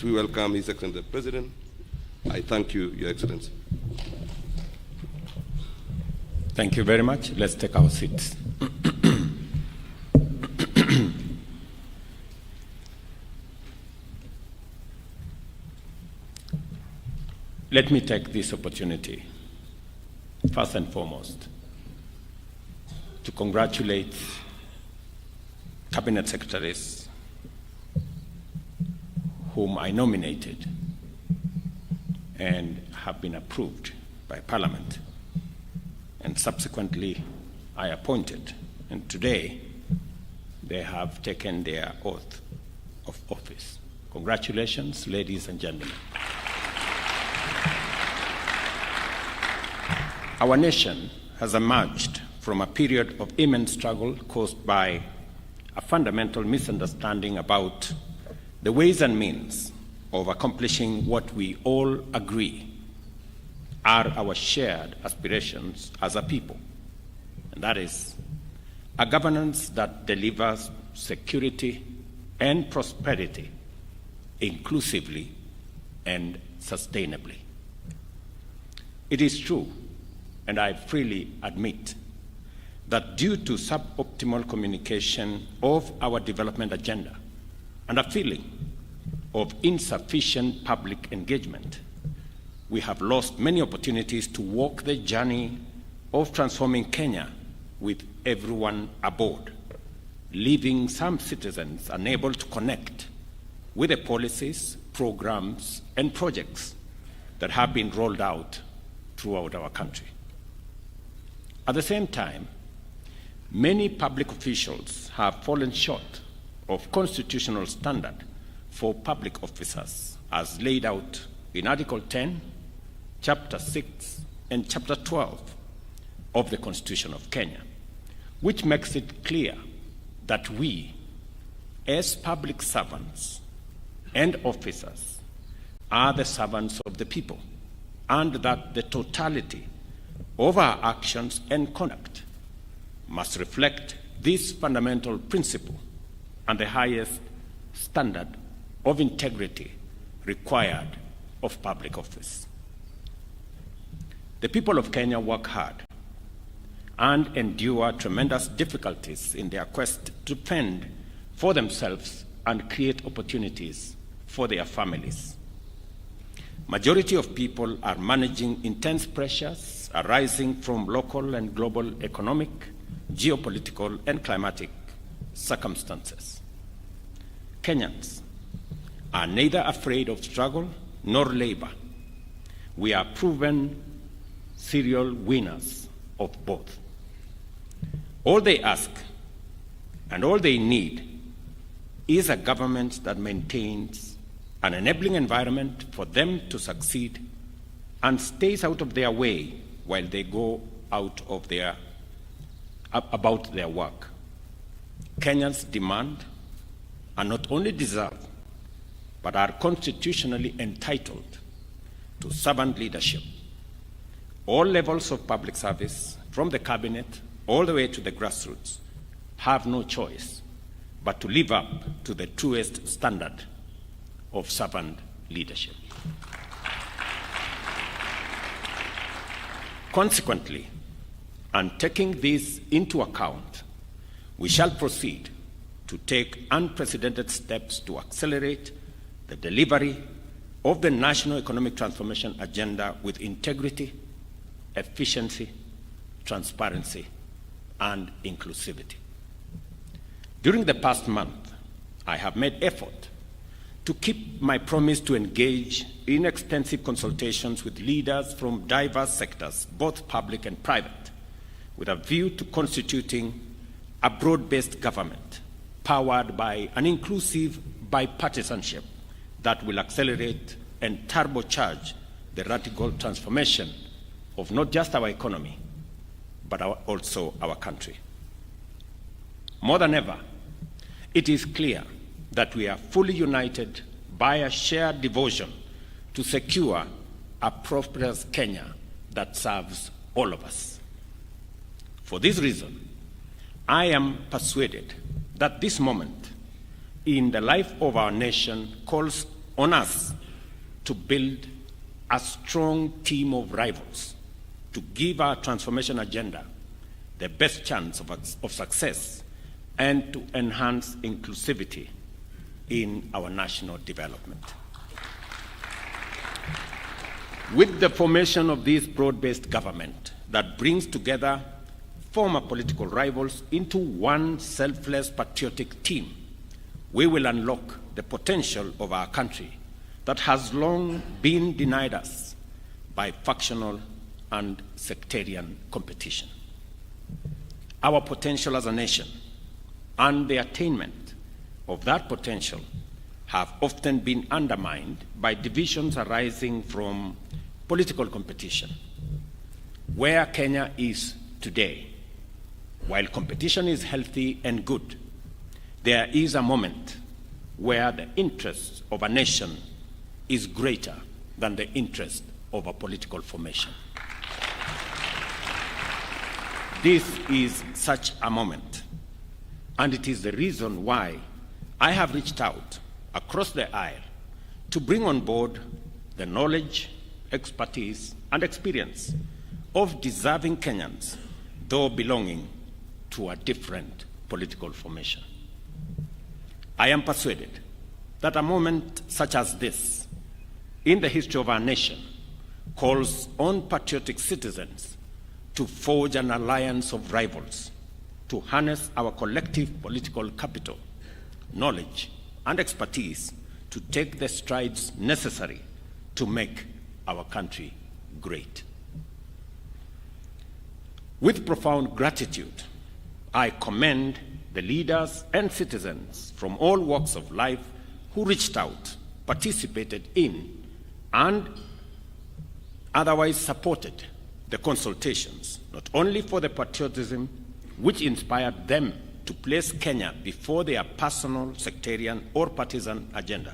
We welcome His Excellency the President. I thank you, Your Excellency. Thank you very much. Let's take our seats. Let me take this opportunity, first and foremost, to congratulate Cabinet Secretaries whom I nominated and have been approved by Parliament, and subsequently I appointed. And today they have taken their oath of office. Congratulations, ladies and gentlemen. Our nation has emerged from a period of immense struggle caused by a fundamental misunderstanding about the ways and means of accomplishing what we all agree are our shared aspirations as a people, and that is a governance that delivers security and prosperity inclusively and sustainably. It is true, and I freely admit, that due to suboptimal communication of our development agenda and a feeling of insufficient public engagement, we have lost many opportunities to walk the journey of transforming Kenya with everyone aboard, leaving some citizens unable to connect with the policies, programs, and projects that have been rolled out throughout our country. At the same time, many public officials have fallen short of constitutional standard for public officers as laid out in Article 10, Chapter 6, and Chapter 12 of the Constitution of Kenya, which makes it clear that we, as public servants and officers, are the servants of the people, and that the totality of our actions and conduct must reflect this fundamental principle and the highest standard of integrity required of public office. The people of Kenya work hard and endure tremendous difficulties in their quest to fend for themselves and create opportunities for their families. Majority of people are managing intense pressures arising from local and global economic, geopolitical, and climatic circumstances. Kenyans are neither afraid of struggle nor labor. We are proven serial winners of both. All they ask and all they need is a government that maintains an enabling environment for them to succeed and stays out of their way while they go about their work. Kenyans demand and not only deserve, but are constitutionally entitled to servant leadership. All levels of public service, from the cabinet all the way to the grassroots, have no choice but to live up to the truest standard of servant leadership. Consequently, and taking this into account, we shall proceed to take unprecedented steps to accelerate the delivery of the national economic transformation agenda with integrity, efficiency, transparency, and inclusivity. During the past month, I have made effort to keep my promise to engage in extensive consultations with leaders from diverse sectors, both public and private, with a view to constituting a broad-based government powered by an inclusive bipartisanship that will accelerate and turbocharge the radical transformation of not just our economy, but also our country. More than ever, it is clear that we are fully united by a shared devotion to secure a prosperous Kenya that serves all of us. For this reason, I am persuaded that this moment in the life of our nation calls on us to build a strong team of rivals to give our transformation agenda the best chance of success and to enhance inclusivity in our national development. With the formation of this broad-based government that brings together former political rivals into one selfless patriotic team, we will unlock the potential of our country that has long been denied us by factional and sectarian competition. Our potential as a nation and the attainment of that potential have often been undermined by divisions arising from political competition. Where Kenya is today, while competition is healthy and good, there is a moment where the interest of a nation is greater than the interest of a political formation. This is such a moment, and it is the reason why I have reached out across the aisle to bring on board the knowledge, expertise, and experience of deserving Kenyans, though belonging to a different political formation. I am persuaded that a moment such as this in the history of our nation calls on patriotic citizens to forge an alliance of rivals, to harness our collective political capital, knowledge, and expertise to take the strides necessary to make our country great. With profound gratitude, I commend the leaders and citizens from all walks of life who reached out, participated in, and otherwise supported the consultations, not only for the patriotism which inspired them to place Kenya before their personal, sectarian, or partisan agenda,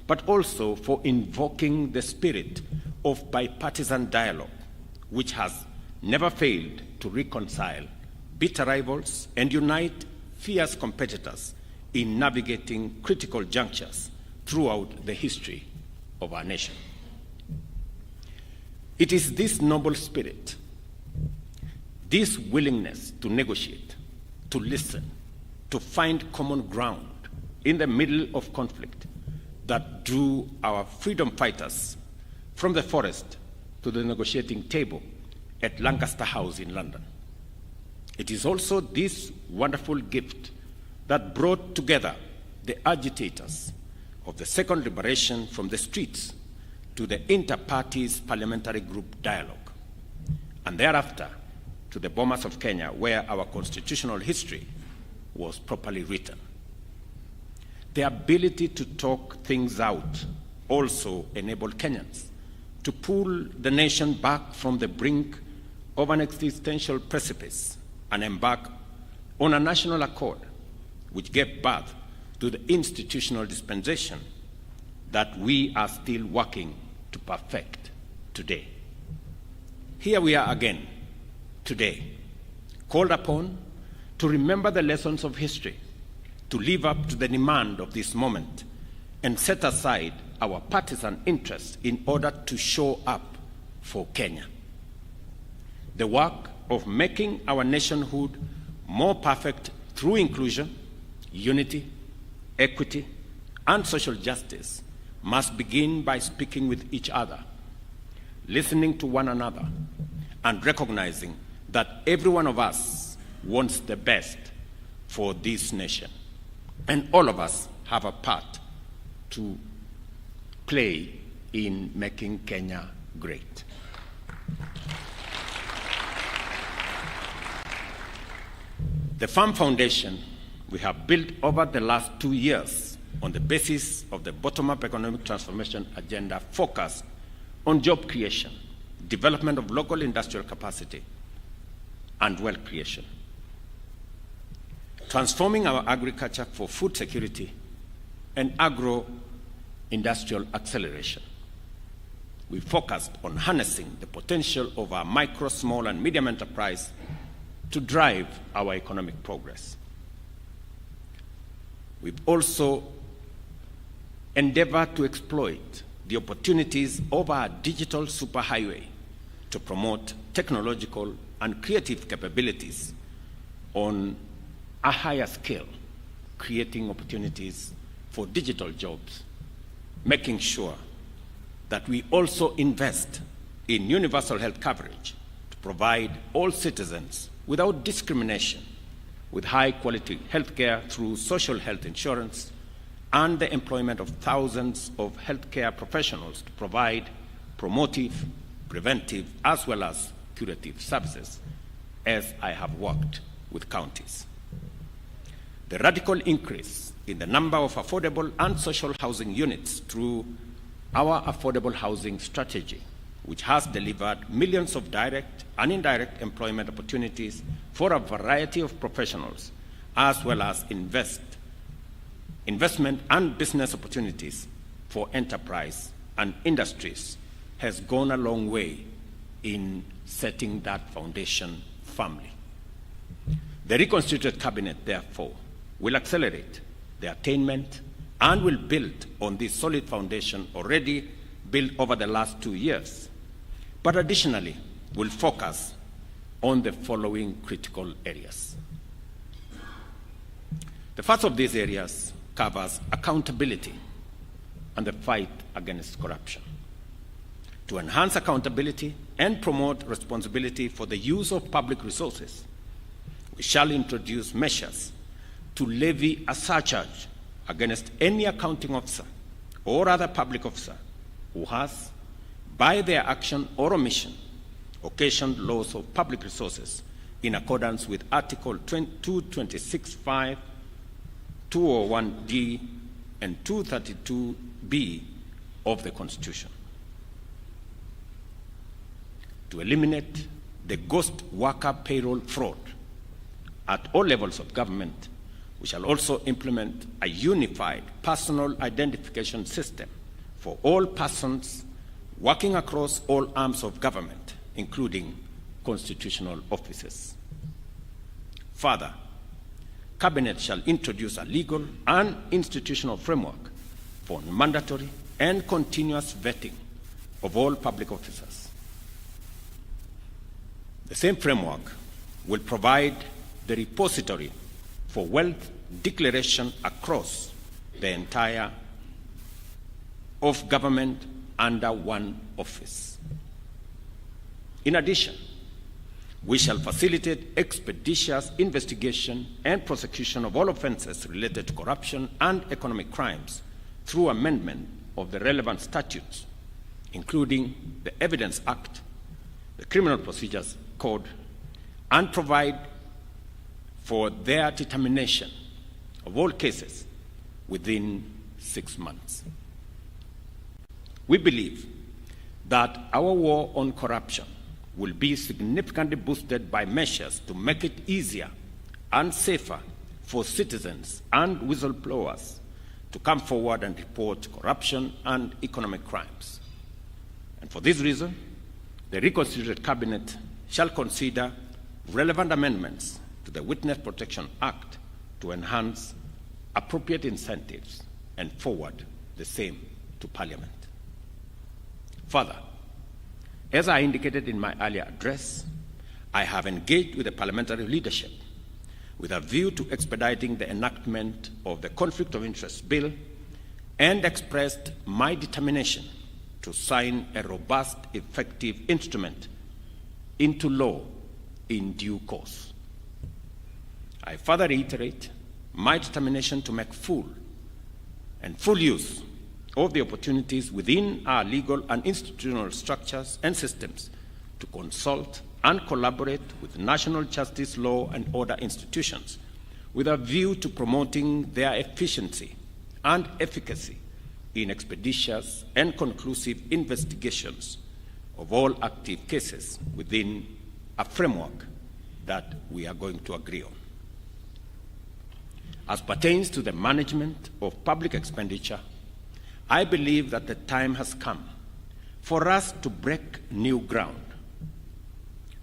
but also for invoking the spirit of bipartisan dialogue, which has never failed to reconcile bitter rivals and unite fierce competitors in navigating critical junctures throughout the history of our nation. It is this noble spirit, this willingness to negotiate, to listen, to find common ground in the middle of conflict that drew our freedom fighters from the forest to the negotiating table at Lancaster House in London. It is also this wonderful gift that brought together the agitators of the second liberation from the streets to the inter-parties parliamentary group dialogue, and thereafter to the Bomas of Kenya, where our constitutional history was properly written. The ability to talk things out also enabled Kenyans to pull the nation back from the brink of an existential precipice and embark on a national accord which gave birth to the institutional dispensation that we are still working to perfect today. Here we are again today, called upon to remember the lessons of history, to live up to the demand of this moment, and set aside our partisan interests in order to show up for Kenya. The work of making our nationhood more perfect through inclusion, unity, equity, and social justice must begin by speaking with each other, listening to one another, and recognizing that every one of us wants the best for this nation. And all of us have a part to play in making Kenya great. The firm foundation we have built over the last 2 years on the basis of the bottom-up economic transformation agenda focused on job creation, development of local industrial capacity, and wealth creation. Transforming our agriculture for food security and agro-industrial acceleration. We focused on harnessing the potential of our micro, small, and medium enterprise to drive our economic progress. We've also endeavor to exploit the opportunities of our digital superhighway to promote technological and creative capabilities on a higher scale, creating opportunities for digital jobs, making sure that we also invest in universal health coverage to provide all citizens without discrimination with high-quality health care through social health insurance and the employment of thousands of healthcare professionals to provide promotive, preventive, as well as curative services, as I have worked with counties. The radical increase in the number of affordable and social housing units through our affordable housing strategy, which has delivered millions of direct and indirect employment opportunities for a variety of professionals, as well as investment and business opportunities for enterprise and industries, has gone a long way in setting that foundation firmly. The reconstituted cabinet, therefore, will accelerate the attainment and will build on this solid foundation already built over the last 2 years, but additionally will focus on the following critical areas. The first of these areas covers accountability and the fight against corruption. To enhance accountability and promote responsibility for the use of public resources, we shall introduce measures to levy a surcharge against any accounting officer or other public officer who has, by their action or omission, occasioned loss of public resources in accordance with Article 226(5), 201(d), and 232(b) of the Constitution. To eliminate the ghost worker payroll fraud at all levels of government, we shall also implement a unified personal identification system for all persons working across all arms of government, including constitutional offices. Further, Cabinet shall introduce a legal and institutional framework for mandatory and continuous vetting of all public officers. The same framework will provide the repository for wealth declaration across the entire of government under one office. In addition, we shall facilitate expeditious investigation and prosecution of all offenses related to corruption and economic crimes through amendment of the relevant statutes, including the Evidence Act, the Criminal Procedures Code, and provide for their determination of all cases within 6 months. We believe that our war on corruption will be significantly boosted by measures to make it easier and safer for citizens and whistleblowers to come forward and report corruption and economic crimes. And for this reason, the reconstituted Cabinet shall consider relevant amendments to the Witness Protection Act to enhance appropriate incentives and forward the same to Parliament. Further, as I indicated in my earlier address, I have engaged with the parliamentary leadership with a view to expediting the enactment of the Conflict of Interest Bill and expressed my determination to sign a robust, effective instrument into law in due course. I further reiterate my determination to make full use of the opportunities within our legal and institutional structures and systems to consult and collaborate with national justice, law, and order institutions with a view to promoting their efficiency and efficacy in expeditious and conclusive investigations of all active cases within a framework that we are going to agree on. As pertains to the management of public expenditure, I believe that the time has come for us to break new ground.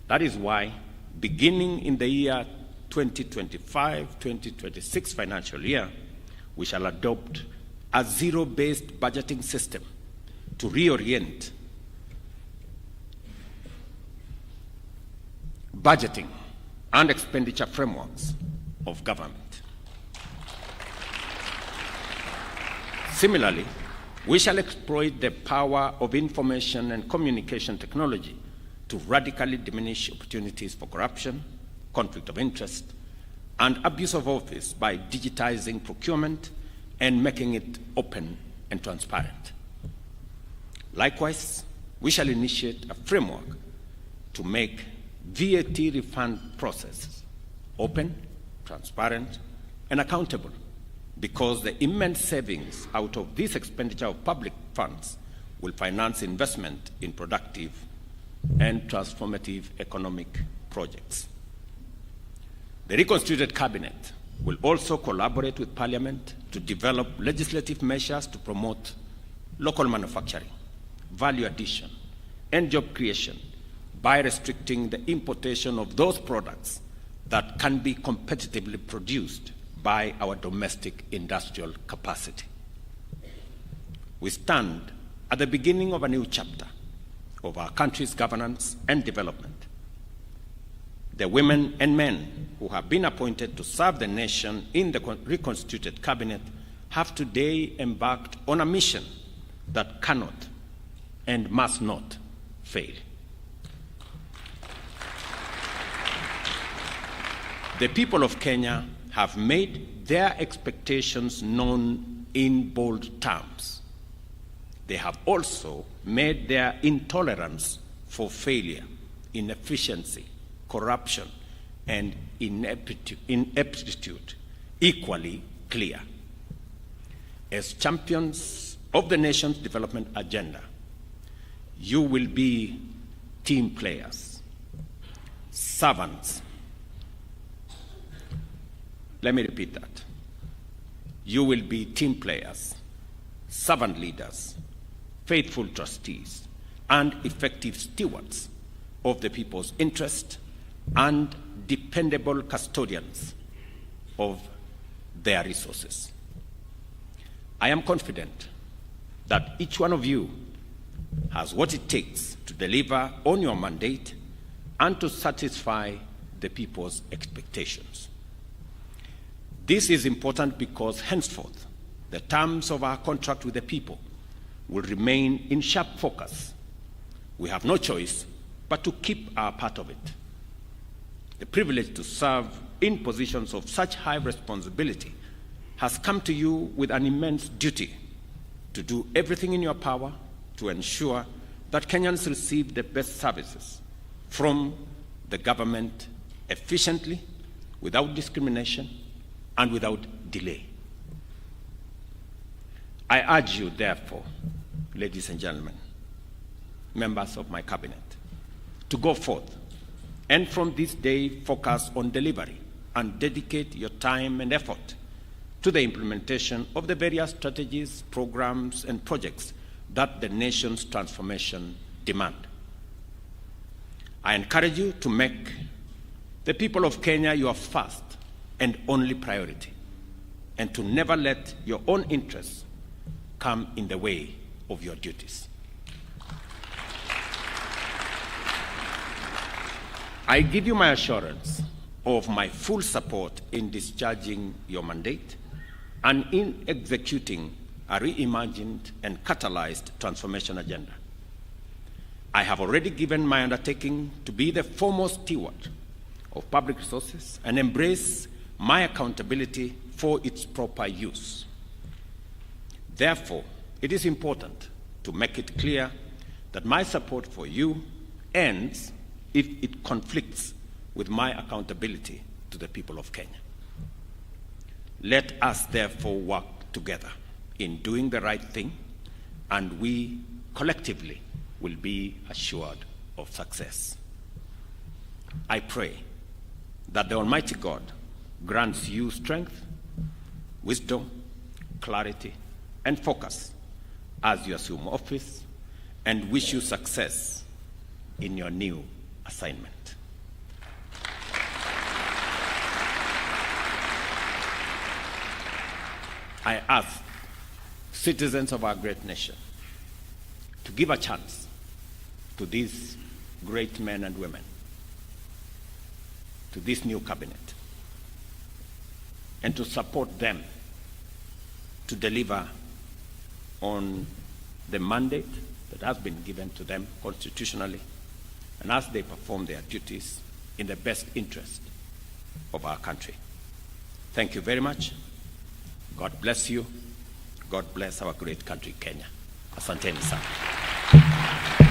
That is why, beginning in the year 2025-2026 financial year, we shall adopt a zero-based budgeting system to reorient budgeting and expenditure frameworks of government. Similarly, we shall exploit the power of information and communication technology to radically diminish opportunities for corruption, conflict of interest, and abuse of office by digitizing procurement and making it open and transparent. Likewise, we shall initiate a framework to make VAT refund processes open, transparent, and accountable, because the immense savings out of this expenditure of public funds will finance investment in productive and transformative economic projects. The reconstituted cabinet will also collaborate with Parliament to develop legislative measures to promote local manufacturing, value addition, and job creation by restricting the importation of those products that can be competitively produced by our domestic industrial capacity. We stand at the beginning of a new chapter of our country's governance and development. The women and men who have been appointed to serve the nation in the reconstituted cabinet have today embarked on a mission that cannot and must not fail. The people of Kenya have made their expectations known in bold terms. They have also made their intolerance for failure, inefficiency, corruption, and ineptitude equally clear. As champions of the nation's development agenda, you will be team players, servants. Let me repeat that. You will be team players, servant leaders, faithful trustees, and effective stewards of the people's interest and dependable custodians of their resources. I am confident that each one of you has what it takes to deliver on your mandate and to satisfy the people's expectations. This is important because henceforth, the terms of our contract with the people will remain in sharp focus. We have no choice but to keep our part of it. The privilege to serve in positions of such high responsibility has come to you with an immense duty to do everything in your power to ensure that Kenyans receive the best services from the government efficiently, without discrimination, and without delay. I urge you, therefore, ladies and gentlemen, members of my cabinet, to go forth and from this day focus on delivery and dedicate your time and effort to the implementation of the various strategies, programs, and projects that the nation's transformation demand. I encourage you to make the people of Kenya your first and only priority, and to never let your own interests come in the way of your duties. I give you my assurance of my full support in discharging your mandate and in executing a reimagined and catalyzed transformation agenda. I have already given my undertaking to be the foremost steward of public resources and embrace my accountability for its proper use. Therefore, it is important to make it clear that my support for you ends if it conflicts with my accountability to the people of Kenya. Let us therefore work together in doing the right thing, and we collectively will be assured of success. I pray that the Almighty God grants you strength, wisdom, clarity, and focus as you assume office, and wish you success in your new assignment. I ask citizens of our great nation, to give a chance to these great men and women, to this new cabinet, and to support them to deliver on the mandate that has been given to them constitutionally, and as they perform their duties in the best interest of our country. Thank you very much. God bless you. God bless our great country, Kenya. Asanteni sana.